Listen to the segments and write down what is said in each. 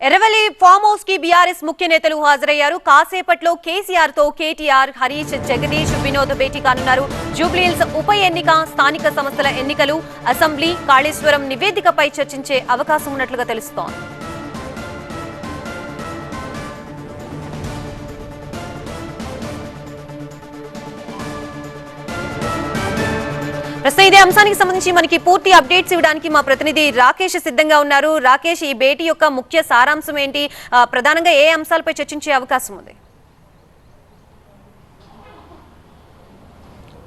Erravalli farm house కి BRS ముఖ్య నేతలు హాజరయ్యారు. కాసేపట్లో కేసీఆర్ తో కేటీఆర్, హరీష్, జగదీష్, వినోద్ భేటీ కానున్నారు. జూబ్లీహిల్స్ ఉప ఎన్నిక, స్థానిక సంస్థల ఎన్నికలు, అసెంబ్లీ, కాళేశ్వరం నివేదికపై చర్చించే అవకాశం ఉన్నట్లుగా తెలుస్తోంది. ప్రస్తుతం ఇదే అంశానికి సంబంధించి మనకి పూర్తి అప్డేట్స్ ఇవ్వడానికి మా ప్రతినిధి రాకేష్ సిద్ధంగా ఉన్నారు. రాకేష్, ఈ భేటీ యొక్క ముఖ్య సారాంశం ఏంటి? ప్రధానంగా ఏ అంశాలపై చర్చించే అవకాశం ఉంది?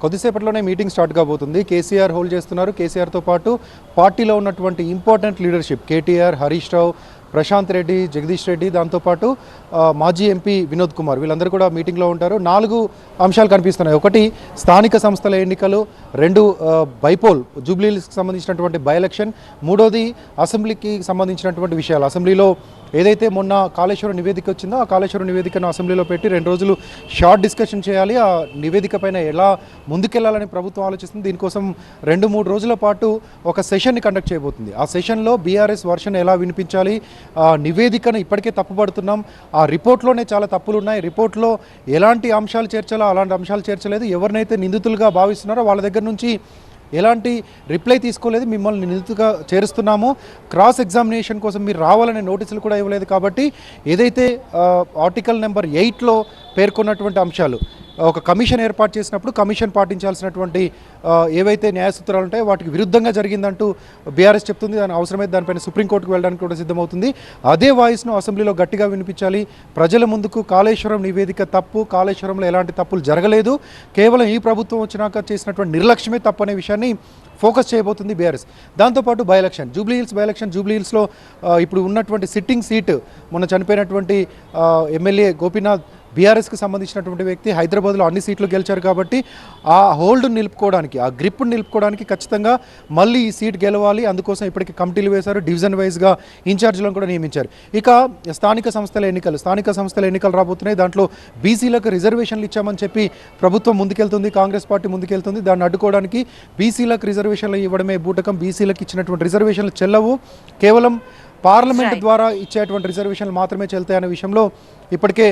కొద్దిసేపట్లోనే మీటింగ్ స్టార్ట్ కాబోతుంది. కేసీఆర్ హోల్డ్ చేస్తున్నారు. కేసీఆర్తో పాటు పార్టీలో ఉన్నటువంటి ఇంపార్టెంట్ లీడర్షిప్ కేటీఆర్, హరీష్ రావు, ప్రశాంత్ రెడ్డి, జగదీష్ రెడ్డి, దాంతోపాటు మాజీ ఎంపీ వినోద్ కుమార్, వీళ్ళందరూ కూడా మీటింగ్లో ఉంటారు. 4 అంశాలు కనిపిస్తున్నాయి. ఒకటి స్థానిక సంస్థల ఎన్నికలు, 2 బైపోల్ జూబ్లీహిల్స్కి సంబంధించినటువంటి బై ఎలక్షన్, 3వది అసెంబ్లీకి సంబంధించినటువంటి విషయాలు. అసెంబ్లీలో ఏదైతే మొన్న కాళేశ్వరం నివేదిక వచ్చిందో ఆ కాళేశ్వరం నివేదికను అసెంబ్లీలో పెట్టి 2 రోజులు షార్ట్ డిస్కషన్ చేయాలి. ఆ నివేదిక పైన ఎలా ముందుకెళ్లాలని ప్రభుత్వం ఆలోచిస్తుంది. దీనికోసం 2-3 రోజుల పాటు ఒక సెషన్ని కండక్ట్ చేయబోతుంది. ఆ సెషన్లో బీఆర్ఎస్ వర్షన్ ఎలా వినిపించాలి, నివేదికను ఇప్పటికే తప్పుపడుతున్నాం, ఆ రిపోర్ట్లోనే చాలా తప్పులు ఉన్నాయి, రిపోర్ట్లో ఎలాంటి అంశాలు చేర్చాలో అలాంటి అంశాలు చేర్చలేదు, ఎవరినైతే నిందితులుగా భావిస్తున్నారో వాళ్ళ దగ్గర నుంచి ఎలాంటి రిప్లై తీసుకోలేదు, మిమ్మల్ని నిందితుగా చేరుస్తున్నాము, క్రాస్ ఎగ్జామినేషన్ కోసం మీరు రావాలనే నోటీసులు కూడా ఇవ్వలేదు. కాబట్టి ఏదైతే ఆర్టికల్ నెంబర్ 8లో పేర్కొన్నటువంటి అంశాలు, ఒక కమిషన్ ఏర్పాటు చేసినప్పుడు కమిషన్ పాటించాల్సినటువంటి ఏవైతే న్యాయ సూత్రాలు ఉంటాయో వాటికి విరుద్ధంగా జరిగిందంటూ బీఆర్ఎస్ చెప్తుంది. దాని అవసరమైతే దానిపైన సుప్రీంకోర్టుకు వెళ్ళడానికి కూడా సిద్ధమవుతుంది. అదే వాయిస్ను అసెంబ్లీలో గట్టిగా వినిపించాలి. ప్రజల ముందుకు కాళేశ్వరం నివేదిక తప్పు, కాళేశ్వరంలో ఎలాంటి తప్పులు జరగలేదు, కేవలం ఈ ప్రభుత్వం వచ్చినాక చేసినటువంటి నిర్లక్ష్యమే తప్పు అనే విషయాన్ని ఫోకస్ చేయబోతుంది బీఆర్ఎస్. దాంతోపాటు by election, Jubilee Hills by election, జూబ్లీహిల్స్లో ఇప్పుడు ఉన్నటువంటి సిట్టింగ్ సీటు, మొన్న చనిపోయినటువంటి ఎమ్మెల్యే గోపీనాథ్ బీఆర్ఎస్కి సంబంధించినటువంటి వ్యక్తి, హైదరాబాద్లో అన్ని సీట్లు గెలిచారు. కాబట్టి ఆ హోల్డ్ను నిలుపుకోవడానికి, ఆ గ్రిప్ను నిలుపుకోవడానికి ఖచ్చితంగా మళ్ళీ ఈ సీట్ గెలవాలి. అందుకోసం ఇప్పటికీ కమిటీలు వేశారు, డివిజన్ వైజ్గా ఇన్ఛార్జీలను కూడా నియమించారు. ఇక స్థానిక సంస్థల ఎన్నికలు రాబోతున్నాయి. దాంట్లో బీసీలకు రిజర్వేషన్లు ఇచ్చామని చెప్పి ప్రభుత్వం ముందుకెళ్తుంది, కాంగ్రెస్ పార్టీ ముందుకెళ్తుంది. దాన్ని అడ్డుకోవడానికి బీసీలకు రిజర్వేషన్లు ఇవ్వడమే బూటకం. బీసీలకు ఇచ్చినటువంటి రిజర్వేషన్లు చెల్లవు, కేవలం పార్లమెంట్ ద్వారా ఇచ్చేటువంటి రిజర్వేషన్లు మాత్రమే చెల్తాయనే విషయంలో ఇప్పటికే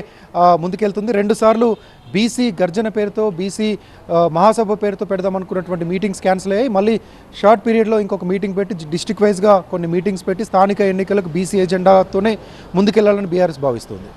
ముందుకెళ్తుంది. 2 సార్లు బీసీ గర్జన పేరుతో, బీసీ మహాసభ పేరుతో పెడదామనుకున్నటువంటి మీటింగ్స్ క్యాన్సిల్ అయ్యాయి. మళ్ళీ షార్ట్ పీరియడ్లో ఇంకొక మీటింగ్ పెట్టి, డిస్ట్రిక్ట్ వైజ్గా కొన్ని మీటింగ్స్ పెట్టి స్థానిక ఎన్నికలకు బీసీ ఎజెండాతోనే ముందుకెళ్లాలని బీఆర్ఎస్ భావిస్తుంది.